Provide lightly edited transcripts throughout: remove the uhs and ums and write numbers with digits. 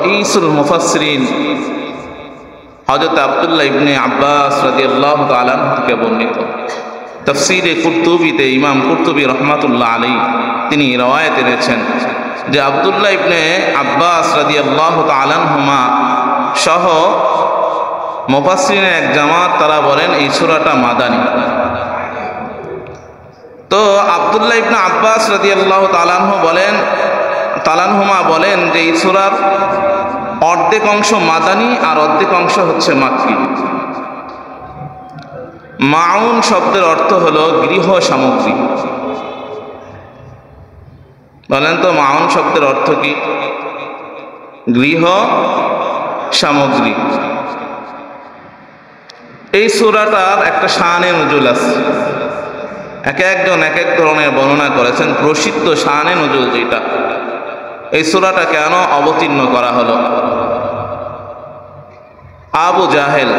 রাঈসুল মুফাসসিরিন হযরত আব্দুল্লাহ ইবনে আব্বাস রাদিয়াল্লাহু তাআলা আনহু থেকে বর্ণিত। তাফসীরে কুরতুবীতে ইমাম কুরতুবী রাহমাতুল্লাহ আলাইহি তিনি রওয়ায়াত এনেছেন যে আব্দুল্লাহ ইবনে আব্বাস রাদিয়াল্লাহু তাআলা আনহুমা সহ মুফাসসিরিনের এক জামাত তারা বলেন এই সূরাটা মাদানী। তো আব্দুল্লাহ ইবনে আব্বাস রাদিয়াল্লাহু তাআলা আনহু বলেন যে এই সূরার অর্ধেক অংশ মাদানী আর অর্ধেক অংশ হচ্ছে মাক্কি। মাউন শব্দের অর্থ হলো গৃহ সামগ্রী। বলেন তো মাউন শব্দের অর্থ কি? গৃহ সামগ্রী। এই সূরাটার একটা শানে নুজুল আছে, একজন এক এক ধরনের বর্ণনা করেছেন। প্রসিদ্ধ শানে নুজুল যেটা, এই সূরাটা কেন অবতীর্ণ করা হলো? আবু জাহেল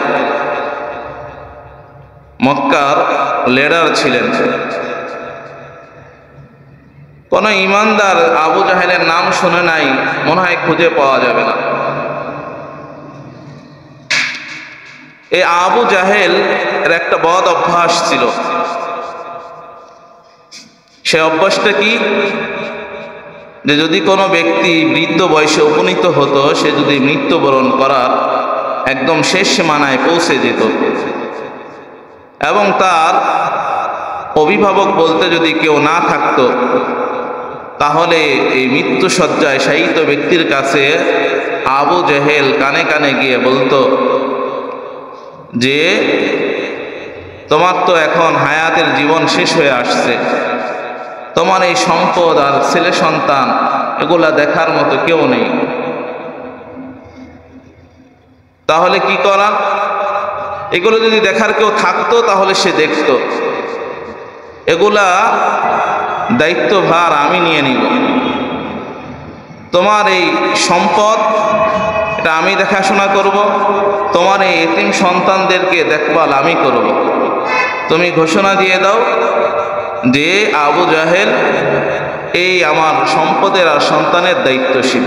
মক্কার লিডার ছিলেন। কোন ইমানদার আবু জাহেলের নাম শুনে নাই মনে হয় খুঁজে পাওয়া যাবে না। এই আবু জাহেল এর একটা বদ অভ্যাস ছিল। সে অভ্যাসটা কি? যে যদি কোনো ব্যক্তি বৃদ্ধ বয়সে উপনীত হতো, সে যদি মৃত্যুবরণ করার একদম শেষ সীমানায় পৌঁছে যেত এবং তার অভিভাবক বলতে যদি কেউ না থাকতো, তাহলে এই মৃত্যুশয্যায় শায়িত ব্যক্তির কাছে আবু জাহেল কানে কানে গিয়ে বলতো যে তোমার তো এখন হায়াতের জীবন শেষ হয়ে আসছে, তোমার এই সম্পদ আর ছেলে সন্তান এগুলা দেখার মতো কেউ নেই, তাহলে কি করা? এগুলো যদি দেখার কেউ থাকতো তাহলে সে দেখত। এগুলা দায়িত্বভার আমি নিয়ে নিব। তোমার এই সম্পদ এটা আমি দেখাশোনা করব, তোমার এই এতিম সন্তানদেরকে দেখভাল আমি করব। তুমি ঘোষণা দিয়ে দাও যে আবু জাহেল এই আমার সম্পদের আর সন্তানের দায়িত্বশীল।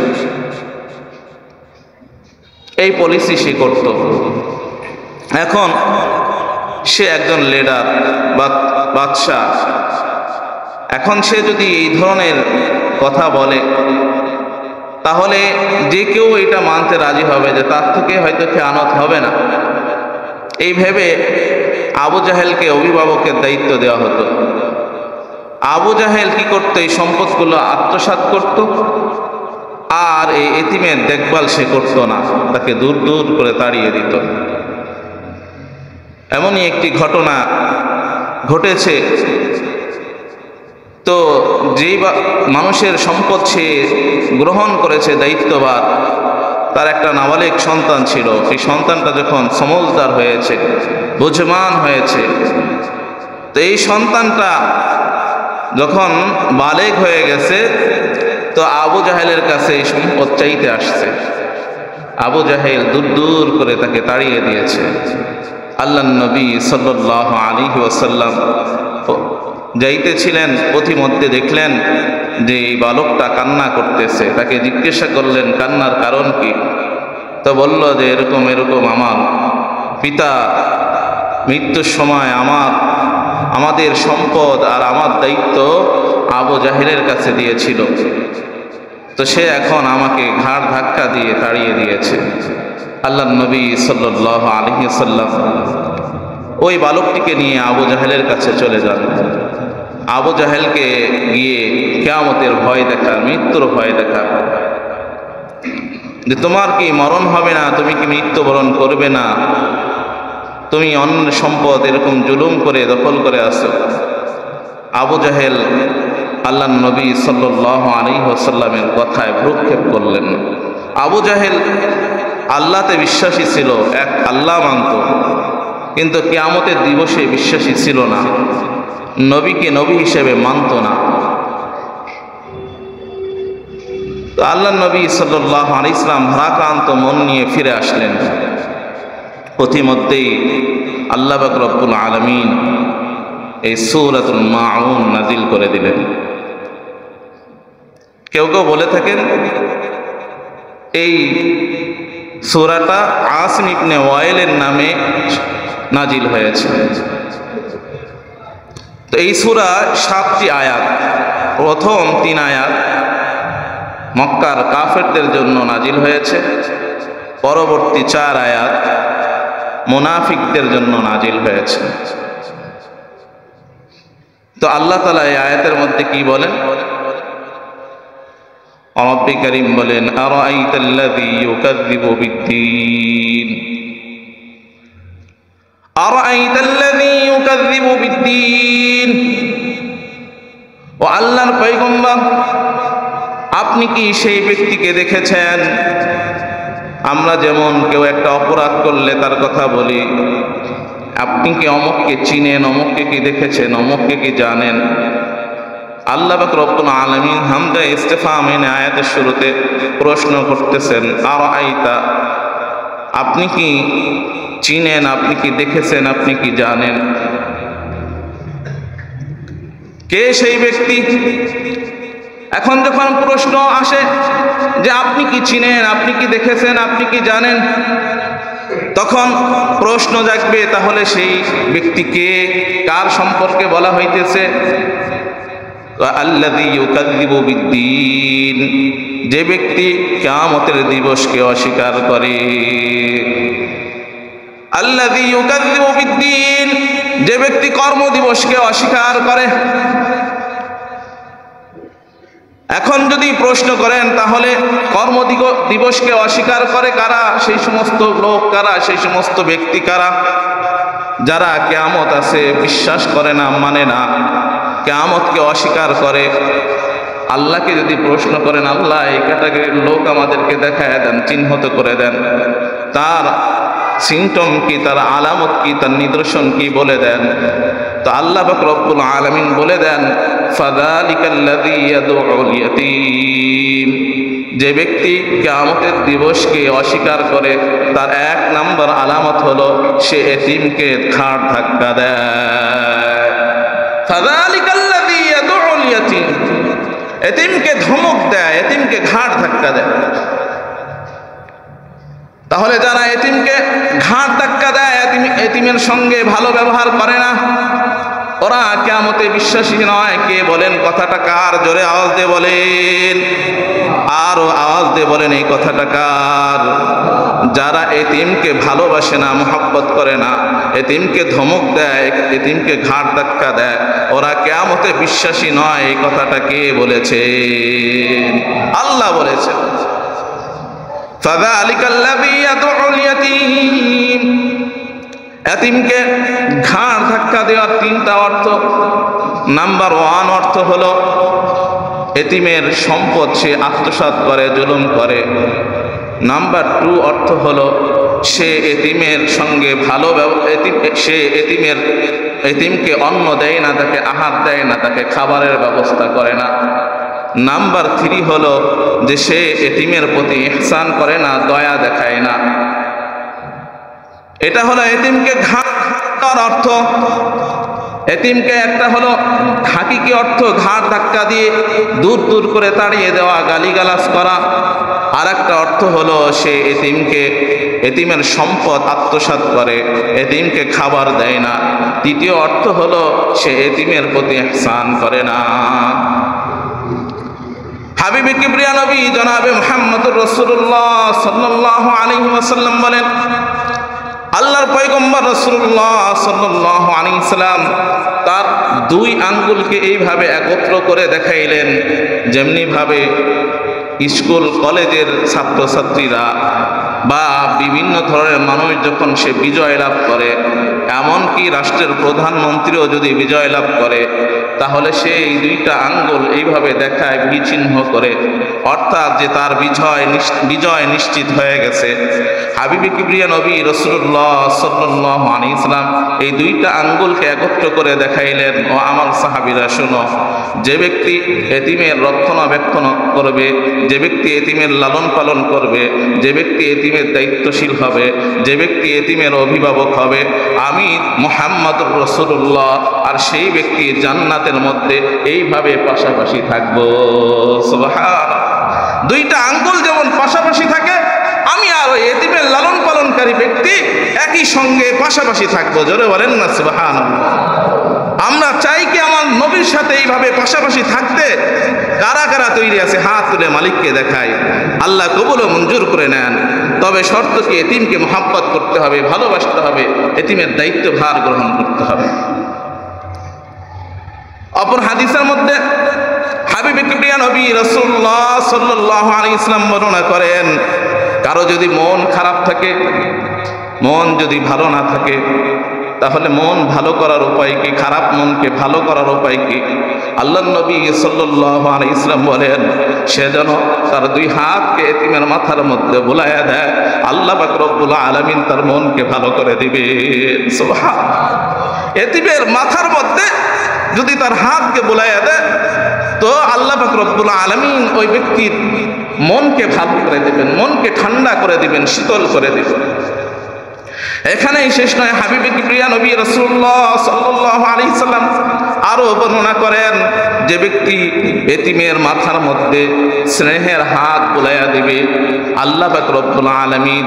এই পলিসি সে করত। এখন সে একজন লিডার বা বাদশাহ। এখন সে যদি এই ধরনের কথা বলে তাহলে যে কেউ এটা মানতে রাজি হবে যে তার থেকে হয়তো খেয়ানত হবে না। এই ভেবে আবু জাহেলকে অভিভাবকের দায়িত্ব দেওয়া হতো। আবু জাহেল কি করতো? এই সম্পদগুলো আত্মসাৎ করত আর এই এতিমের দেখভাল সে করতো না, তাকে দূর দূর করে তাড়িয়ে দিত। এমনই একটি ঘটনা ঘটেছে। তো যেই মানুষের সম্পদ সে গ্রহণ করেছে দায়িত্বভার, তার একটা নাবালিক সন্তান ছিল। এই সন্তানটা যখন সমজদার হয়েছে, বুঝমান হয়েছে, তো এই সন্তানটা যখন বালেগ হয়ে গেছে, তো আবু জাহেলের কাছে এই সম্পদ চাইতে আসছে। আবু জাহেল দূর দূর করে তাকে তাড়িয়ে দিয়েছে। আল্লাহর নবী সাল্লাল্লাহু আলাইহি ওয়াসাল্লাম যাইতেছিলেন, পথিমধ্যে দেখলেন যে এই বালকটা কান্না করতেছে। তাকে জিজ্ঞাসা করলেন কান্নার কারণ কি? তো বলল যে এরকম এরকম আমার পিতা মৃত্যুর সময় আমাদের সম্পদ আর আমার দায়িত্ব আবু জাহেলের কাছে দিয়েছিল, তো সে এখন আমাকে ঘাড় ধাক্কা দিয়ে তাড়িয়ে দিয়েছে। আল্লাহর নবী সাল্লাল্লাহু আলাইহি ওয়াসাল্লাম ওই বালকটিকে নিয়ে আবু জাহেলের কাছে চলে যান। আবু জাহেলকে গিয়ে কিয়ামতের ভয় দেখান, মৃত্যুর ভয় দেখান, যে তোমার কি মরণ হবে না? তুমি কি মৃত্যুবরণ করবে না? তুমি অন্য সম্পদ এরকম জুলুম করে দখল করে আসো। আবু জাহেল আল্লাহর নবী সাল্লাল্লাহু আলাইহি ওয়াসাল্লামের কথায় ভ্রুক্ষেপ করলেন না। আবু জাহেল আল্লাহতে বিশ্বাসী ছিল, এক আল্লাহ মানত, কিন্তু কিয়ামতের দিবসে বিশ্বাসী ছিল না, নবীকে নবী হিসেবে মানত না। তো আল্লাহর নবী সাল্লাল্লাহু আলাইহি ওয়াসাল্লাম ভারাক্রান্ত মন নিয়ে ফিরে আসলেন। পথিমধ্যেই আল্লাহ পাক রব্বুল আলামিন এই সূরাতুল মাউন নাজিল করে দিলেন। কেউ কেউ বলে থাকেন এই সূরাটা আসিম ইবনে ওয়াইলের নামে নাজিল হয়েছে। তো এই সূরা 7টি আয়াত, প্রথম 3 আয়াত মক্কার কাফেরদের জন্য নাজিল হয়েছে, পরবর্তী 4 আয়াত মুনাফিকদের জন্য নাজিল হয়েছে। তো আল্লাহ তাআলা এই আয়াতের মধ্যে কি বলেন? রব্বি কারীম বলেন, আরাআইতাল্লাযী ইউকাযযিবু বিদ্দীন, আরাআইতাল্লাযী ইউকাযযিবু বিদ্দীন। ও আল্লাহর পয়গম্বর, আপনি কি সেই ব্যক্তিকে দেখেছেন? আমরা যেমন কেউ একটা অপরাধ করলে তার কথা বলি, আপনি কি অমুককে চিনেন, অমুককে কি দেখেছেন, অমুককে কি জানেন? আল্লাহ পাক রব্বুল আলামিন হামদা ইস্তিফহামের আয়াতের শুরুতে প্রশ্ন করতেছেন, আরাআইতা, আপনি কি চিনেন, আপনি কি দেখেছেন, আপনি কি জানেন? কে সেই ব্যক্তি? এখন যখন প্রশ্ন আসে যে আপনি কি চিনেন, আপনি কি দেখেছেন, আপনি কি জানেন, তখন প্রশ্ন জাগবে তাহলে সেই ব্যক্তিকে কার সম্পর্কে বলা হইতেছে? আল্লাযী ইউকাযযিবু বিদ্দীন, যে ব্যক্তি কিয়ামতের দিবসকে অস্বীকার করে। আল্লাযী ইউকাযযিবু বিদ্দীন, যে ব্যক্তি কর্মদিবসকে অস্বীকার করে। এখন যদি প্রশ্ন করেন তাহলে কর্মদিবসকে অস্বীকার করে কারা? সেই সমস্ত লোক কারা? সেই সমস্ত ব্যক্তি কারা? যারা কিয়ামত আছে বিশ্বাস করে না, মানে না, কিয়ামতকে অস্বীকার করে। আল্লাহকে যদি প্রশ্ন করেন, আল্লাহ এই ক্যাটাগরির লোক আমাদেরকে দেখায় দেন, চিহ্নিত করে দেন, তার সিমটম কি, তার আলামত কি, তার নিদর্শন কি বলে দেন। তো আল্লাহ পাক রব্বুল আলামিন বলে দেন, ফাযালিকাল্লাযী ইয়াদউল ইয়াতীম, যে ব্যক্তি কিয়ামতের দিবসকে অস্বীকার করে তার 1 নম্বর আলামত হলো সে এতিমকে ঘাড় ধাক্কা দেয়। ফাযালিকাল্লাযী ইয়াদউল ইয়াতীম, এতিমকে ধমক দেয়, এতিমকে ঘাড় ধাক্কা দেয়। তাহলে যারা এতিমকে ঘাড় ধাক্কা দেয়, এতিমের সঙ্গে ভালো ব্যবহার করে না, ওরা কিয়ামতে বিশ্বাসী নয়। কে বলেন কথাটা কার? জোরে আওয়াজ দিয়ে বলেন, আরো আওয়াজ দিয়ে বলেন এই কথাটা কার? যারা এতিমকে ভালোবাসে না, মহব্বত করে না, এতিমকে ধমক দেয়, এতিমকে ঘাড় ধাক্কা দেয়, ওরা কিয়ামতে বিশ্বাসী নয়। এই কথাটা কে বলেছেন? আল্লাহ বলেছেন। ফাযালিকাল্লাযী ইয়াদউল ইয়াতীম, এতিমকে ঘাড় ধাক্কা দেওয়ার 3টা অর্থ। নাম্বার 1 অর্থ হলো এতিমের সম্পদ সে আত্মসাৎ করে, জুলুম করে। নাম্বার 2 অর্থ হলো সে এতিমের সঙ্গে ভালো সে এতিমকে অন্ন দেয় না, তাকে আহার দেয় না, তাকে খাবারের ব্যবস্থা করে না। নাম্বার 3 হলো যে সে এতিমের প্রতি ইহসান করে না, দয়া দেখায় না। এটা হলো এতিমকে ঘাড় ধাক্কার অর্থ। এতিমকে একটা হলো হাকিকি অর্থ ঘাড় ধাক্কা দিয়ে দূর দূর করে তাড়িয়ে দেওয়া, গালিগালাজ করা। আর একটা অর্থ হলো সে এতিমের সম্পদ আত্মসাৎ করে, এতিমকে খাবার দেয় না। তৃতীয় অর্থ হলো সে এতিমের প্রতি ইহসান করে না। হাবিবে কিবরিয়া নবী জনাবে মুহাম্মদুর রাসূলুল্লাহ সাল্লাল্লাহু আলাইহি ওয়াসাল্লাম বলেন, আল্লাহর পয়গম্বর রাসূলুল্লাহ সাল্লাল্লাহু আলাইহি সাল্লাম তার 2 আঙ্গুলকে এইভাবে একত্র করে দেখাইলেন, যেমনি ভাবে স্কুল কলেজের ছাত্রছাত্রীরা বা বিভিন্ন ধরনের মানুষ যখন সে বিজয় লাভ করে, এমনকি রাষ্ট্রের প্রধানমন্ত্রীও যদি বিজয় লাভ করে, তাহলে সে এই 2টা আঙ্গুল এইভাবে দেখায়, বিচিহ্ন করে, অর্থাৎ যে তার বিজয় নিশ্চিত হয়ে গেছে। হাবিবে কিবরিয়া নবী রাসূলুল্লাহ সাল্লাল্লাহু আলাইহি সাল্লাম এই 2টা আঙ্গুলকে একত্র করে দেখাইলেন, ও আমার সাহাবীরা শোনো, যে ব্যক্তি এতিমের রক্ষণাবেক্ষণ করবে, যে ব্যক্তি এতিমের লালন পালন করবে, যে ব্যক্তি এতিমের দায়িত্বশীল হবে, যে ব্যক্তি এতিমের অভিভাবক হবে, আমি মুহাম্মদুর রাসূলুল্লাহ আর সেই ব্যক্তি জান্নাতের মধ্যে এইভাবে পাশাপাশি থাকবো। সুবহানাল্লাহ। দুইটা আঙ্গুল যেমন পাশাপাশি থাকে, আমি আর ওই এতিমের লালন পালনকারী ব্যক্তি একই সঙ্গে পাশাপাশি থাকবো। জোরে বলেন না সুবহানাল্লাহ। আমরা চাই কি আমার নবীর সাথে এইভাবে পাশাপাশি থাকতে? কারা কারা তৈরি আছে? হাত তুলে মালিককে দেখায়, আল্লাহ কবুল ও মঞ্জুর করে নেন। তবে শর্ত কি, এতিমকে মহব্বত করতে হবে, ভালোবাসতে হবে, এতিমের দায়িত্ব ভার গ্রহণ করতে হবে। অপর হাদিসের মধ্যে হাবিবে কিবরিয়া নবী রাসূলুল্লাহ সাল্লাল্লাহু আলাইহি ওয়াসাল্লাম বর্ণনা করেন, কারো যদি মন খারাপ থাকে, মন যদি ভালো না থাকে, তাহলে মন ভালো করার উপায় কি? খারাপ মনকে ভালো করার উপায় কি? আল্লাহর নবী সাল্লাল্লাহু আলাইহি ওয়াসাল্লাম বলেন, সে যেন তার দুই হাতকে এতিমের মাথার মধ্যে বুলাইয়া দেয়, আল্লাহ পাক রব্বুল আলামিন তার মনকে ভালো করে দিবেন। সুবহানাল্লাহ। এতিমের মাথার মধ্যে যদি তার হাতকে বুলাইয়া দেয়, তো আল্লাহ পাক রব্বুল আলামিন ওই ব্যক্তির মনকে ভালো করে দিবেন, মনকে ঠান্ডা করে দিবেন, শীতল করে দিবেন। এখানেই শেষ নয়, হাবিবে কিবরিয়া নবী রাসূলুল্লাহ সাল্লাল্লাহু আলাইহি সাল্লাম আরো বর্ণনা করেন, যে ব্যক্তি এতিমের মাথার মধ্যে স্নেহের হাত বুলাইয়া দিবে, আল্লাহ পাক রব্বুল আলামিন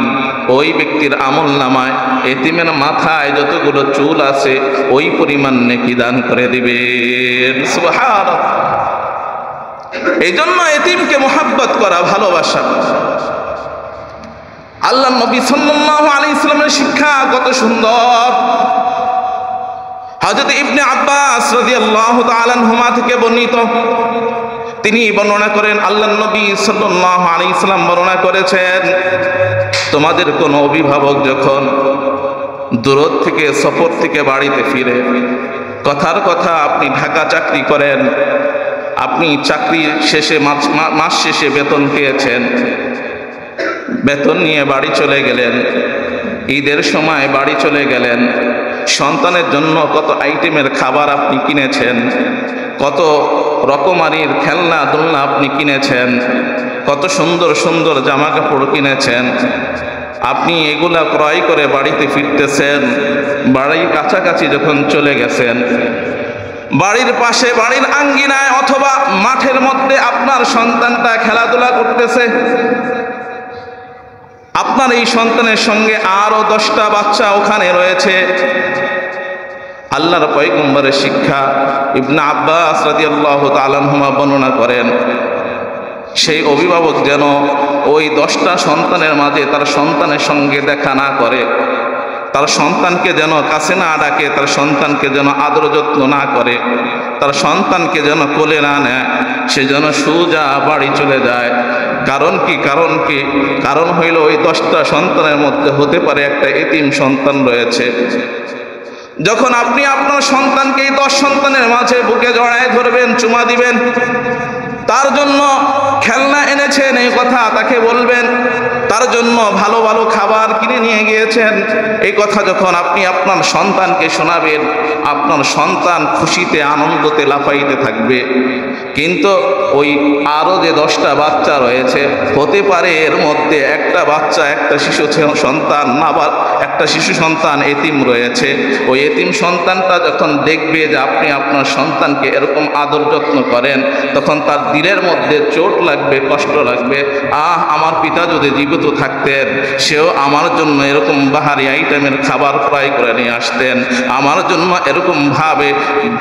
ওই ব্যক্তির আমলনামায় এতিমের মাথায় যতগুলো চুল আছে ওই পরিমাণ নেকি দান করে দিবেন। সুবহানাল্লাহ। এই জন্য এতিমকে মহব্বত করা, ভালোবাসা। আল্লাহ নবী সাল্লাল্লাহু আলাইহি সাল্লামের শিক্ষা কত সুন্দর। হযরত ইবনে আব্বাস রাদিয়াল্লাহু তাআলা আনহুমা থেকে বর্ণিত, তিনি বর্ণনা করেন, আল্লাহ নবী সাল্লাল্লাহু আলাইহি সাল্লাম বর্ণনা করেছেন, তোমাদের কোন অভিভাবক যখন দূর থেকে, সফর থেকে বাড়িতে ফিরে, কথার কথা আপনি ঢাকা চাকরি করেন, আপনি চাকরি শেষে মাস শেষে বেতন পেয়েছেন, বেতন নিয়ে বাড়ি চলে গেলেন, ঈদের সময় বাড়ি চলে গেলেন, সন্তানের জন্য কত আইটেমের খাবার আপনি কিনেছেন, কত রকমারির খেলনা দোলনা আপনি কিনেছেন, কত সুন্দর সুন্দর জামা কাপড় কিনেছেন, আপনি এগুলা ক্রয় করে বাড়িতে ফিরতেছেন। বাড়ির কাছাকাছি যখন চলে গেছেন, বাড়ির পাশে, বাড়ির আঙ্গিনায় অথবা মাঠের মধ্যে আপনার সন্তানটা খেলাধুলা করতেছে, আপনার এই সন্তানের সঙ্গে আরো 10টা বাচ্চা ওখানে রয়েছে। আল্লাহর পয়গম্বরের শিক্ষা, ইবনে আব্বাস রাদিয়াল্লাহু তাআলা আনহুমা বর্ণনা করেন, সেই অভিভাবক যেন ওই 10টা সন্তানের মাঝে তার সন্তানের সঙ্গে দেখা না করে, তার সন্তানকে যেন কাছে না ডাকে, তার সন্তানকে যেন আদর যত্ন না করে, তার সন্তানকে যেন কোলে না নেয়, সে যেন সোজা বাড়ি চলে যায়। কারণ কি? কারণ হইল ওই 10টা সন্তানের মধ্যে হতে পারে একটা এতিম সন্তান রয়েছে। যখন আপনি আপনার সন্তানকে এই 10 সন্তানের মাঝে বুকে জড়ায় ধরবেন, চুমা দিবেন, তার জন্য খেলনা এনেছেন এই কথা তাকে বলবেন, তার জন্য ভালো ভালো খাবার কিনে নিয়ে গিয়েছেন এই কথা যখন আপনি আপনার সন্তানকে শোনাবেন, আপনার সন্তান খুশিতে আনন্দতে লাফাইতে থাকবে। কিন্তু ওই আরো যে 10টা বাচ্চা রয়েছে, হতে পারে এর মধ্যে একটা বাচ্চা, একটা শিশু সন্তান, আবার একটা শিশু সন্তান এতিম রয়েছে। ওই এতিম সন্তানটা যখন দেখবে যে আপনি আপনার সন্তানকে এরকম আদর যত্ন করেন, তখন তার দিলের মধ্যে চোট লাগবে, কষ্ট লাগবে। আমার পিতা যদি জীবিত থাকতেন, সেও আমার জন্য এরকম বাহারি আইটেমের খাবার ফ্রাই করে নিয়ে আসতেন, আমার জন্য এরকম ভাবে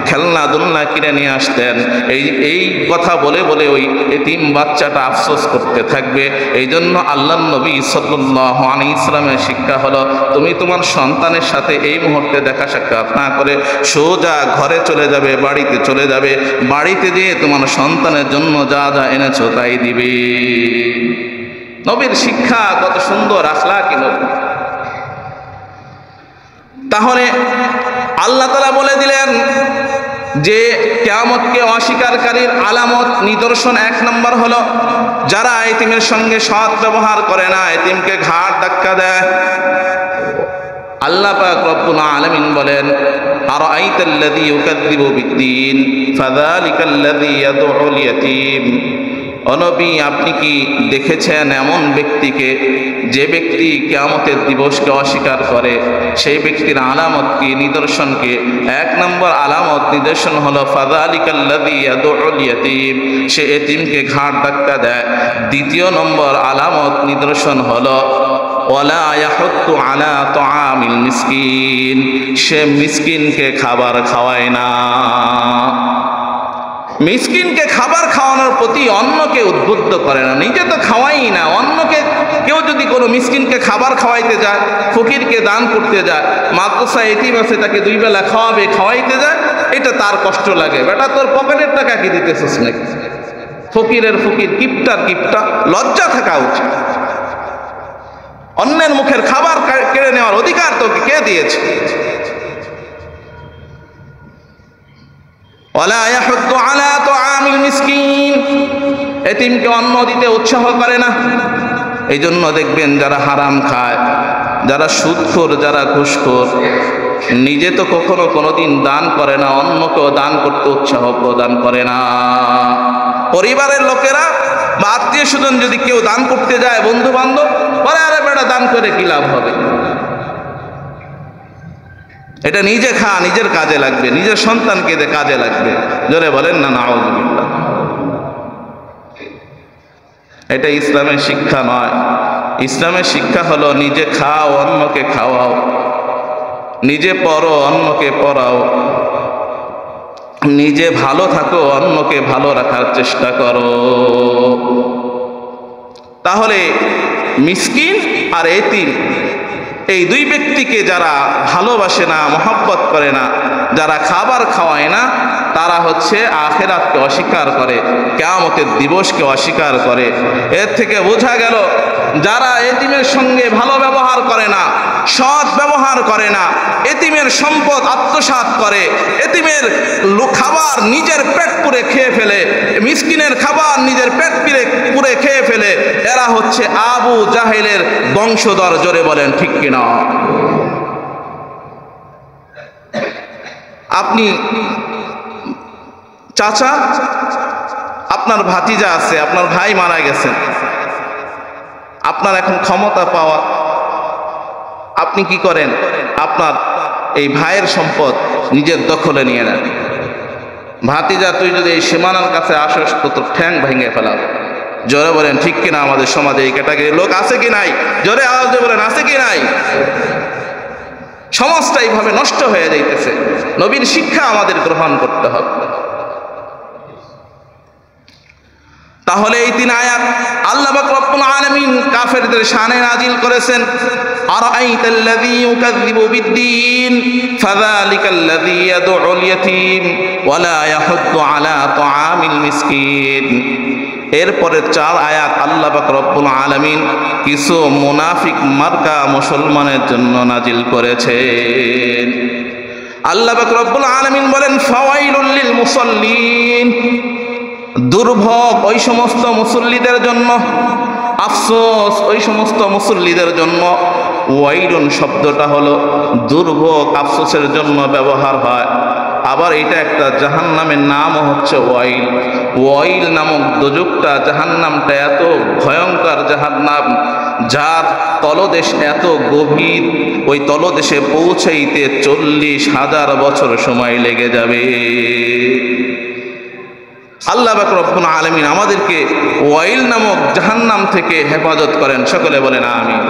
খেলনা দোলনা কিনে নিয়ে আসতেন। এই কথা বলে বলে ওই এতিম বাচ্চাটা আফসোস করতে থাকবে। এই জন্য আল্লাহর নবী সাল্লাল্লাহু আলাইহি ওয়াসাল্লামের শিক্ষা হলো, তুমি তোমার সন্তানের সাথে এই মুহূর্তে দেখা সাক্ষাৎ না করে সোজা ঘরে চলে যাবে, বাড়িতে চলে যাবে, বাড়িতে যেয়ে তোমার সন্তানের জন্য যা যা এনেছো তাই দিবে। নবীর শিক্ষা কত সুন্দর, আখলাকি নবী। তাহলে আল্লাহ তাআলা বলে দিলেন যে কিয়ামতকে অস্বীকারীর আলামত, নিদর্শন 1 নম্বর হলো যারা এতিমের সঙ্গে সৎ ব্যবহার করে না, এতিমকে ঘাড় ধাক্কা দেয়। আল্লাহ পাক রব্বুল আলামিন বলেন, আরাআইতাল্লাযী ইউকাযযিবু বিদ্দীন ফাযালিকাল্লাযী ইয়াদউল ইয়াতীম। ও নবী, আপনি কি দেখেছেন এমন ব্যক্তিকে যে ব্যক্তি কিয়ামতের দিবসকে অস্বীকার করে সেই ব্যক্তির আলামত কি, নিদর্শন কি? 1 নম্বর আলামত নিদর্শন হলো ফাযালিকাল্লাযী ইয়াদউল ইয়াতীম, সে এতিমকে ঘাড় ধাক্কা দেয়। 2 নম্বর আলামত নিদর্শন হলো ওয়ালা ইয়াহুত্তু আলা তুআমিল মিসকিন, সে মিসকিনকে খাবার খাওয়ায় না। মিসকিনকে খাবার খাওয়ানোর প্রতি অন্যকে উদ্বুদ্ধ করে না, নিজে তো খাওয়াই না, অন্যকে কেউ যদি কোনো মিসকিনকে খাবার খাওয়াইতে যায়, ফকিরকে দান করতে যায়, মাদ্রাসা এতিম আছে তাকে 2 বেলা খাওয়াবে, খাওয়াইতে যায়, এটা তার কষ্ট লাগে। বেটা তোর পকেটের টাকা কি দিতেছিস নাকি? ফকিরের ফকির, কিপটার কিপটা, লজ্জা থাকা উচিত। অন্যের মুখের খাবার কেড়ে নেওয়ার অধিকার তোকে কে দিয়েছে? ওয়ালা ইয়াহুদ্দু আলা তুআমিল মিসকিন, এতিমকে অন্ন দিতে উৎসাহ করে না। এই জন্য দেখবেন যারা হারাম খায়, যারা সুদখোর, যারা ঘুষখোর, নিজে তো কখনো কোনোদিন দান করে না, অন্যকেও দান করতে উৎসাহ প্রদান করে না। পরিবারের লোকেরা বা আত্মীয় স্বজন যদি কেউ দান করতে যায়, বন্ধু বান্ধব বলে আরে বেটা দান করে কি লাভ হবে, এটা নিজে খা, নিজের কাজে লাগবে, নিজের সন্তানকে কাজে লাগবে। জোরে বলেন না নাউযুবিল্লাহ। এটা ইসলামের শিক্ষা নয়। ইসলামের শিক্ষা হলো নিজে খাও, অন্যকে খাওয়াও, নিজে পড়ো, অন্যকে পড়াও, নিজে ভালো থাকো, অন্যকে ভালো রাখার চেষ্টা করো। তাহলে মিসকিন আর এতিম এই 2 ব্যক্তিকে যারা ভালোবাসে না, মহব্বত করে না, যারা খাবার খাওয়ায় না, তারা হচ্ছে আখিরাতকে অস্বীকার করে, কিয়ামতের দিবসকে অস্বীকার করে। এর থেকে বোঝা গেল যারা এতিমের সঙ্গে ভালো ব্যবহার করে না, সৎ ব্যবহার করে না, এতিমের সম্পদ আত্মসাৎ করে, এতিমের খাবার নিজের পেট পুরে খেয়ে ফেলে, মিসকিনের খাবার নিজের পেট পুরে খেয়ে ফেলে, এরা হচ্ছে আবু জাহেলের বংশধর। জোরে বলেন ঠিক কিনা? আপনি চাচা, আপনার ভাতিজা আছে, আপনার ভাই মারা গেছেন, আপনার এখন ক্ষমতা পাওয়া, আপনি কি করেন? আপনার এই ভাইয়ের সম্পদ নিজের দখলে নিয়ে নেন। ভাতিজা তুই যদি এই সীমানার কাছে আসস তো তোর ঠ্যাং ভেঙে ফেলাবো। জোরে বলেন ঠিক কিনা? আমাদের সমাজে এই ক্যাটাগরি লোক আছে কি নাই? জোরে আওয়াজ দিয়ে বলেন আছে কি নাই? সমাজটা এইভাবে নষ্ট হয়ে যাইতেছে। নবীর শিক্ষা আমাদের গ্রহণ করতে হবে। তাহলে এই 3 আয়াত আল্লাহ পাক রব্বুল আলামিন কাফেরদের শানে নাজিল করেছেন। আরাআইতাল্লাযী ইউকাযযিবু বিদ্দীন ফাযালিকাল্লাযী ইয়াদউল ইয়াতীম ওয়া লা ইয়াহুদ্দু আলা তুআমিল মিসকিন। এরপরে 4 আয়াত আল্লাহ পাক রব্বুল আলামিন কিছু মুনাফিক মার্কা মুসলমানের জন্য নাজিল করেছেন। আল্লাহ পাক রব্বুল আলামিন বলেন ফাওয়াইলুল লিল মুসাল্লিন, দুর্ভোগ ওই সমস্ত মুসল্লিদের জন্য, আফসোস ওই সমস্ত মুসল্লিদের জন্য। ওয়াইলুন শব্দটা হলো দুর্ভোগ, আফসোসের জন্য ব্যবহার হয়। আবার এটা একটা জাহান্নামের নামও হচ্ছে ওয়াইল। ওয়াইল নামক দোজখটা, জাহান্নামটা এত ভয়ঙ্কর জাহান্নাম, যার তলদেশ এত গভীর, ওই তলদেশে পৌঁছাইতে 40,000 বছর সময় লেগে যাবে। আল্লাহ পাক রব্বুল আলামিন আমাদেরকে ওয়াইল নামক জাহান্নাম থেকে হেফাজত করেন। সকলে বলেন আমিন।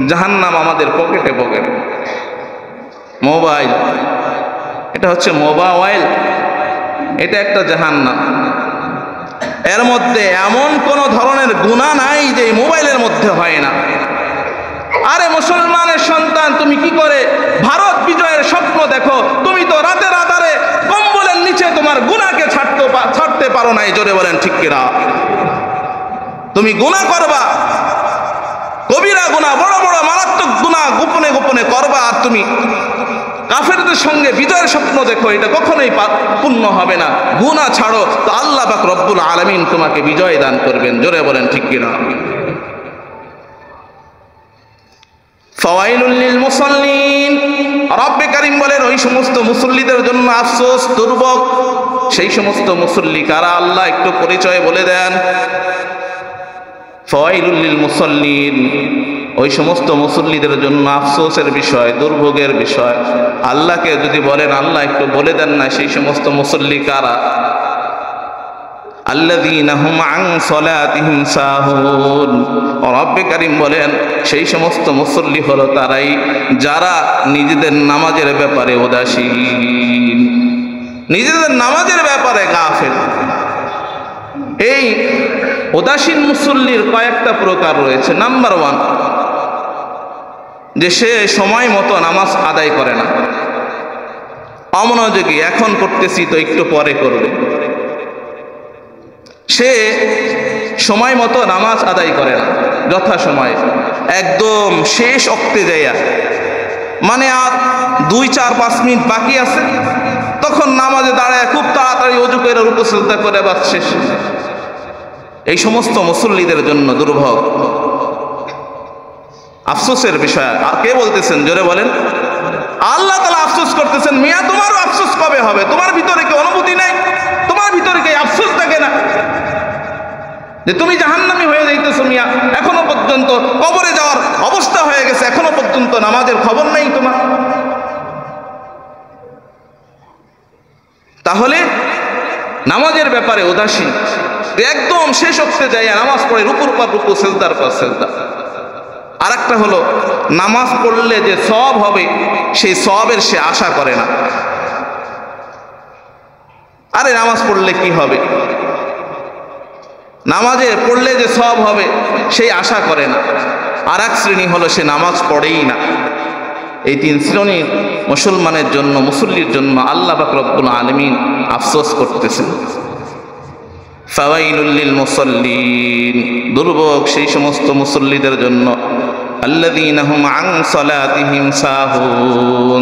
জাহান্নাম আমাদের পকেটে পকেটে। মোবাইল, এটা হচ্ছে মোবাইল, এটা একটা জাহান্নাম। এর মধ্যে এমন কোন ধরনের গুনাহ নাই যে মোবাইলের মধ্যে হয় না। আরে মুসলমানের সন্তান, তুমি কি করে ভারত বিজয়ের স্বপ্ন দেখো? তুমি তো রাতের আধারে কম্বলের নিচে তোমার গুনাহকে ছাড়তে পারো নাই। জোরে বলেন ঠিক কিনা? তুমি গুনাহ করবা, কবিরা গুনাহ, বড় বড় মারাত্মক গুনাহ গোপনে গোপনে করবা, আর তুমি কাফেরদের সঙ্গে বিজয়ের স্বপ্ন দেখো, এটা কখনোই পূর্ণ হবে না। গুনাহ ছাড়ো, তো আল্লাহ পাক রব্বুল আলামিন তোমাকে বিজয় দান করবেন। জোরে বলেন ঠিক কিনা? ফাওয়াইলুল লিল মুসাল্লিন, রব্বে কারীম বলেন ওই সমস্ত মুসল্লিদের জন্য আফসোস, দুর্ভোগ। সেই সমস্ত মুসল্লি কারা? আল্লাহ একটু পরিচয় বলে দেন। ফাওয়াইলুল লিল মুসাল্লিন, ওই সমস্ত মুসল্লিদের জন্য আফসোসের বিষয়, দুর্ভোগের বিষয়। আল্লাহকে যদি বলেন, আল্লাহ একটু বলে দেন না সেই সমস্ত মুসল্লি কারা? আল্লাযীনা হুম আন সালাতিহিম সাহুন, রব্বে কারীম বলেন সেই সমস্ত মুসল্লি হলো তারাই যারা নিজেদের নামাজের ব্যাপারে উদাসীন, নিজেদের নামাজের ব্যাপারে গাফেল। এই উদাসীন মুসল্লির কয়েকটা প্রকার রয়েছে। নাম্বার 1, যে সে সময় মতো নামাজ আদায় করে না, অমনোযোগী, এখন করতেছি তো একটু পরে করবে। সে সময় মতো নামাজ আদায় করে না যথা সময়ে, একদম শেষ অক্তে যাইয়া, মানে আর 2-4-5 মিনিট বাকি আছে, তখন নামাজে দাঁড়ায় খুব তাড়াতাড়ি ওযু করে রুকু সিজদা করে বাস শেষ। এই সমস্ত মুসল্লিদের জন্য দুর্ভোগ, আফসোসের বিষয়। কে বলতেছেন? জোরে বলেন। আল্লাহ তাআলা আফসোস করতেছেন। মিয়া তোমারও আফসোস কবে হবে? তোমার ভিতরে কি অনুভূতি নাই? তোমার ভিতরে কি আফসোস থাকে না যে তুমি জাহান্নামী হয়ে যাইতেছো? মিয়া এখনো পর্যন্ত কবরে যাওয়ার অবস্থা হয়ে গেছে, এখনো পর্যন্ত নামাজের খবর নেই তোমার। তাহলে নামাজের ব্যাপারে উদাসীন, একদম শেষ অক্তে যাইয়া নামাজ পড়ে রুকুর পর রুকু, সিজদার পর সিজদা। আর একটা হলো নামাজ পড়লে যে সওয়াব হবে সেই সওয়াবের সে আশা করে না। আরে নামাজ পড়লে কি হবে, নামাজে পড়লে যে সওয়াব হবে সেই আশা করে না। আর এক শ্রেণী হলো সে নামাজ পড়েই না। এই 3 শ্রেণীর মুসলমানের জন্য, মুসল্লির জন্য আল্লাহ পাক রব্বুল আলামিন আফসোস করতেছেন। ফাওয়াইলুল লিল মুসাল্লিন, দুর্ভোগ সেই সমস্ত মুসল্লিদের জন্য, আল্লাযীনা হুম আন সালাতিহিম সাহুন,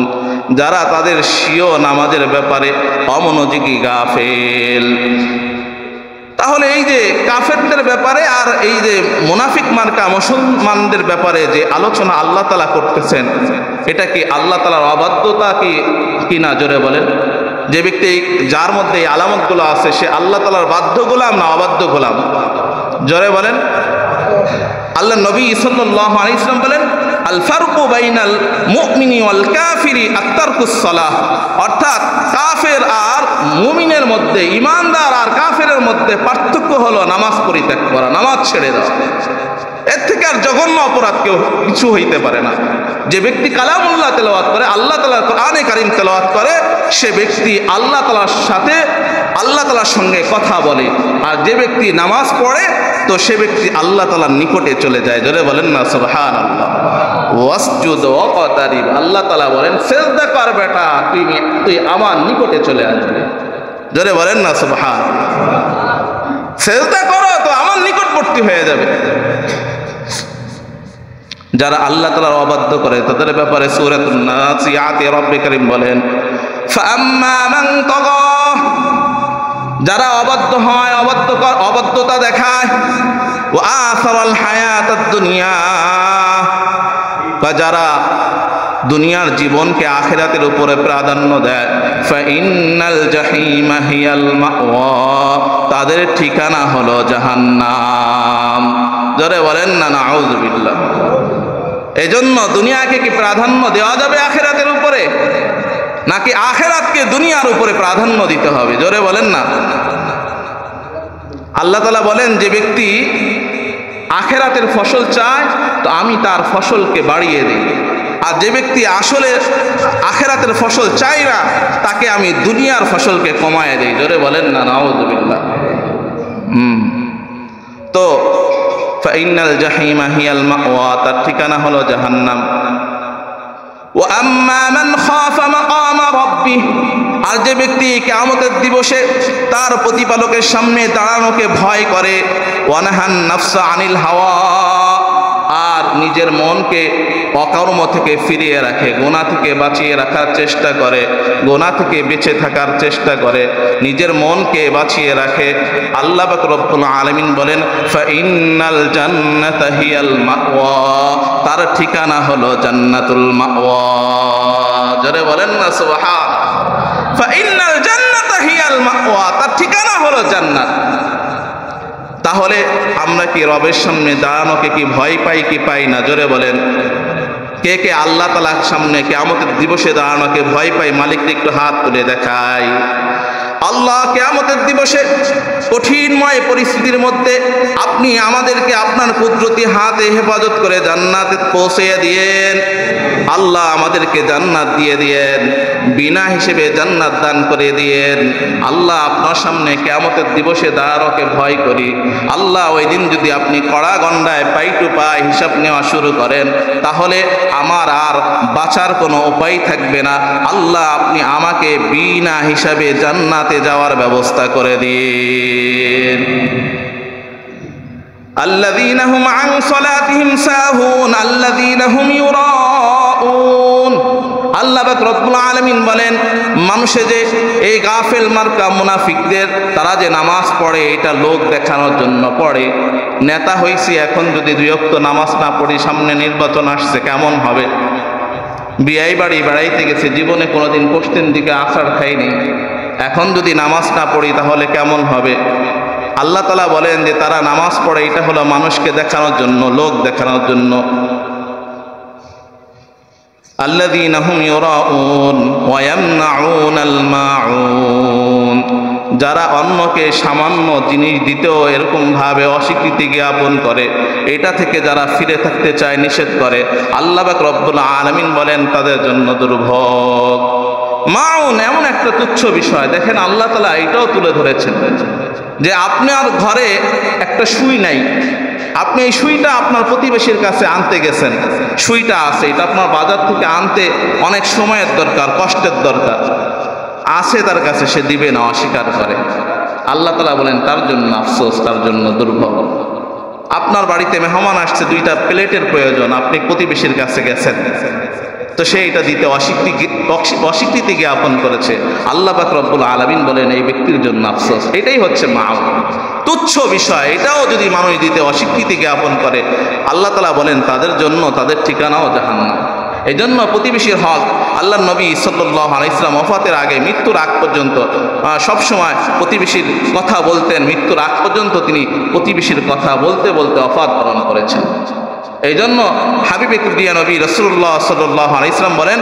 যারা তাদের স্বীয় নামাজের ব্যাপারে অমনোযোগী, গাফেল। তাহলে এই যে কাফেরদের ব্যাপারে আর এই যে মুনাফিক মার্কা মুসলমানদের ব্যাপারে যে আলোচনা আল্লাহ তাআলা করতেছেন, এটা কি আল্লাহ তাআলার অবাধ্যতা কি না? জোরে বলেন। যে ব্যক্তি যার মধ্যে এই আলামতগুলো আছে সে আল্লাহ তাআলার বাধ্য গোলাম না অবাধ্য গোলাম? জোরে বলেন। আল্লাহ নবী সাল্লাল্লাহু আলাইহি ওয়াসাল্লাম বলেন, আল ফারকু বাইনাল মুমিনি ওয়াল কাফিরি আত-তারকুস সালাহ, অর্থাৎ কাফের আর মুমিনের মধ্যে, ঈমানদার আর কাফেরের মধ্যে পার্থক্য হলো নামাজ পরিত্যাগ করা, নামাজ ছেড়ে দেওয়া। এর থেকে আর জঘন্য অপরাধ কেউ কিছু হইতে পারে না। যে ব্যক্তি কালামুল্লাহ তেলাওয়াত করে, আল্লাহ তাআলার কোরআনে কারীম তেলাওয়াত করে, সে ব্যক্তি আল্লাহ তাআলার সাথে, আল্লাহ তাআলার সঙ্গে কথা বলে। আর যে ব্যক্তি নামাজ পড়ে তো সে ব্যক্তি আল্লাহ তাআলার নিকটে চলে যায়। জোরে বলেন না সুবহানাল্লাহ। ওয়াসজুদ ওয়াকতারিব, আল্লাহ তাআলা বলেন সিজদা কর বেটা, তুই আমার নিকটে চলে আসবে। জোরে বলেন না সুবহানাল্লাহ। সিজদা করো তো আমার নিকটবর্তী হয়ে যাবে। যারা আল্লাহ তাআলার অবাধ্য করে তাদের ব্যাপারে সূরাতুন নাসিয়াতে রব্বে কারীম বলেন, ফাআম্মা মান তাগা, যারা অবাধ্য হয়, অবাধ্যতা দেখায়, ওয়া আসারাল হায়াতাদ দুনিয়া, বা যারা দুনিয়ার জীবনকে আখিরাতের উপরে প্রাধান্য দেয়, ফাইন্নাল জাহিমা হিয়াল মাওয়া, তাদের ঠিকানা হলো জাহান্নাম। জোরে বলেন না নাউযুবিল্লাহ। এজন্য দুনিয়াকে কি প্রাধান্য দেওয়া যাবে আখিরাতের উপরে, নাকি আখিরাতকে দুনিয়ার উপরে প্রাধান্য দিতে হবে? জোরে বলেন না। আল্লাহ তাআলা বলেন, যে ব্যক্তি আখিরাতের ফসল চায় তো আমি তার ফসলকে বাড়িয়ে দিই, আর যে ব্যক্তি আসলে আখিরাতের ফসল চায় না তাকে আমি দুনিয়ার ফসলকে কমায় দিই। জোরে বলেন না নাউযুবিল্লাহ। তো ফাইনাল জাহিমা হিয়াল মাওয়া, তার ঠিকানা হলো জাহান্নাম। ওয়া আম্মা মান খাফা মাকামা রাব্বিহ, আর যে ব্যক্তি কিয়ামতের দিবসে তার প্রতিপালকের সামনে দাঁড়ানোকে ভয় করে, ওয়া নাহান নাফসা আনিল হাওয়া, আর নিজের মনকে অকর্ম থেকে ফিরিয়ে রাখে, গুনাহ থেকে বাঁচিয়ে রাখার চেষ্টা করে, গুনাহ থেকে বেঁচে থাকার চেষ্টা করে, নিজের মনকে বাঁচিয়ে রাখে, আল্লাহ পাক রব্বুল আলামিন বলেন, ফাইন্নাল জান্নাতা হিয়াল মাওয়া, তার ঠিকানা হলো জান্নাতুল মাওয়া। যারা বলেন না সুবহান। ফাইন্নাল জান্নাতা হিয়াল মাওয়া, তার ঠিকানা হলো জান্নাত। তাহলে আমরা কি রবের সামনে দাঁড়ানোকে কি ভয় পাই কি পাই না? জোরে বলেন। কে কে আল্লাহ তাআলার সামনে কিয়ামতের দিবসে দাঁড়ানোকে ভয় পাই? মালিককে একটু হাত তুলে দেখাই। আল্লাহ কিয়ামতের দিবসে কঠিনময় পরিস্থিতির মধ্যে আপনি আমাদেরকে আপনার কুদরতি হাতে হেফাজত করে জান্নাতে পৌঁছে দিয়েন। আল্লাহ আমাদেরকে জান্নাত দিয়ে দিয়েন, বিনা হিসেবে জান্নাত দান করে দিয়েন। আল্লাহ আপনার সামনে কিয়ামতের দিবসে দাঁড়ানোকে ভয় করি। আল্লাহ ওই দিন যদি আপনি কড়া গন্ডায় পাই টু পাই হিসাব নেওয়া শুরু করেন, তাহলে আমার আর বাঁচার কোনো উপায় থাকবে না। আল্লাহ আপনি আমাকে বিনা হিসাবে জান্নাতে যাওয়ার ব্যবস্থা করে দিন। আল্লাযীনা হুম আন সালাতিহিম সাহুন আল্লাযীনা হুম ইউরাউন। আল্লাহ পাক রব্বুল আলামিন বলেন, মানুষে যে এই গাফেল মার্কা মুনাফিকদের, তারা যে নামাজ পড়ে এটা লোক দেখানোর জন্য পড়ে। নেতা হইছি, এখন যদি দুই ওয়াক্ত নামাজ না পড়ি, সামনে নির্বাচন আসছে, কেমন হবে? বিয়াই বাড়ি বেড়াইতে গেছে, জীবনে কোনোদিন পশ্চিম দিকে আছাড় খাইনি, এখন যদি নামাজ না পড়ি তাহলে কেমন হবে? আল্লাহ তাআলা বলেন যে তারা নামাজ পড়ে এটা হলো মানুষকে দেখানোর জন্য, লোক দেখানোর জন্য। আল্লাযীনা হুম ইউরাউন ওয়া ইয়ামনাউনাল মাউন। যারা অন্যকে সামান্য জিনিস দিতেও এরকম ভাবে অস্বীকৃতি জ্ঞাপন করে, এটা থেকে যারা ফিরে থাকতে চায়, নিষেধ করে, আল্লাহ পাক রব্বুল আলামিন বলেন তাদের জন্য দুর্ভোগ। মাউন এমন একটা তুচ্ছ বিষয়, দেখেন আল্লাহ তাআলা এটাও তুলে ধরেছেন যে আপনার ঘরে একটা সুই নাই, আপনি এই সুইটা আপনার প্রতিবেশীর কাছে আনতে গেছেন, সুইটা আছে, এটা আপনার বাজার থেকে আনতে অনেক সময়ের দরকার, কষ্টের দরকার, আছে তার কাছে, সে দিবে না, অস্বীকার করে। আল্লাহ তাআলা বলেন তার জন্য আফসোস, তার জন্য দুর্ভোগ। আপনার বাড়িতে মেহমান আসছে, 2টা প্লেটের প্রয়োজন, আপনি প্রতিবেশীর কাছে গেছেন, তো সে এটা দিতে অস্বীকৃতি জ্ঞাপন করেছে। আল্লাহ পাক রব্বুল আলামিন বলেন এই ব্যক্তির জন্য আফসোস। এটাই হচ্ছে মাউন, তুচ্ছ বিষয়, এটাও যদি মানুষ দিতে অস্বীকৃতি জ্ঞাপন করে, আল্লাহ তাআলা বলেন তাদের জন্য, তাদের ঠিকানাও জাহান্নাম। এই জন্য প্রতিবেশীর হক, আল্লাহর নবী সাল্লাল্লাহু আলাইহি ওয়াসাল্লাম ওয়াফাতের আগে, মৃত্যুর আগ পর্যন্ত সবসময় প্রতিবেশীর কথা বলতেন। মৃত্যুর আগ পর্যন্ত তিনি প্রতিবেশীর কথা বলতে বলতে ওয়াফাত বরণ করেছেন। এই জন্য হাবিবে কিবরিয়া নবী রাসূলুল্লাহ সাল্লাল্লাহু আলাইহি ওয়াসাল্লাম বলেন,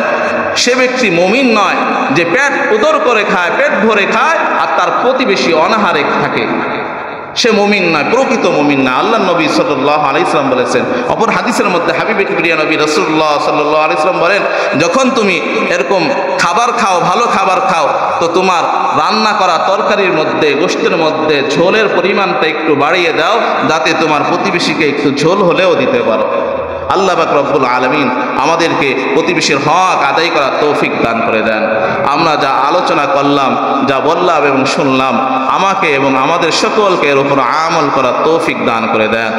সে ব্যক্তি মুমিন নয় যে পেট উদর করে খায়, পেট ভরে খায়, আর তার প্রতিবেশী অনাহারে থাকে, সে মুমিন নয়, প্রকৃত মুমিন না। আল্লাহ নবী সাল্লাল্লাহু আলাইহি ওয়াসাল্লাম বলেছেন। অপর হাদিসের মধ্যে হাবিবে কিবরিয়া নবী রাসূলুল্লাহ সাল্লাল্লাহু আলাইহি ওয়াসাল্লাম বলেন, যখন তুমি এরকম খাবার খাও, ভালো খাবার খাও, তো তোমার রান্না করা তরকারির মধ্যে, গোশতের মধ্যে ঝোলের পরিমাণটা একটু বাড়িয়ে দাও, যাতে তোমার প্রতিবেশীকে একটু ঝোল হলেও দিতে পারো। আল্লাহ পাক রব্বুল আলামিন আমাদেরকে প্রতিবেশীর হক আদায় করার তৌফিক দান করে দেন। আমরা যা আলোচনা করলাম, যা বললাম এবং শুনলাম, আমাকে এবং আমাদের সকলকে এর উপর আমল করার তৌফিক দান করে দেন।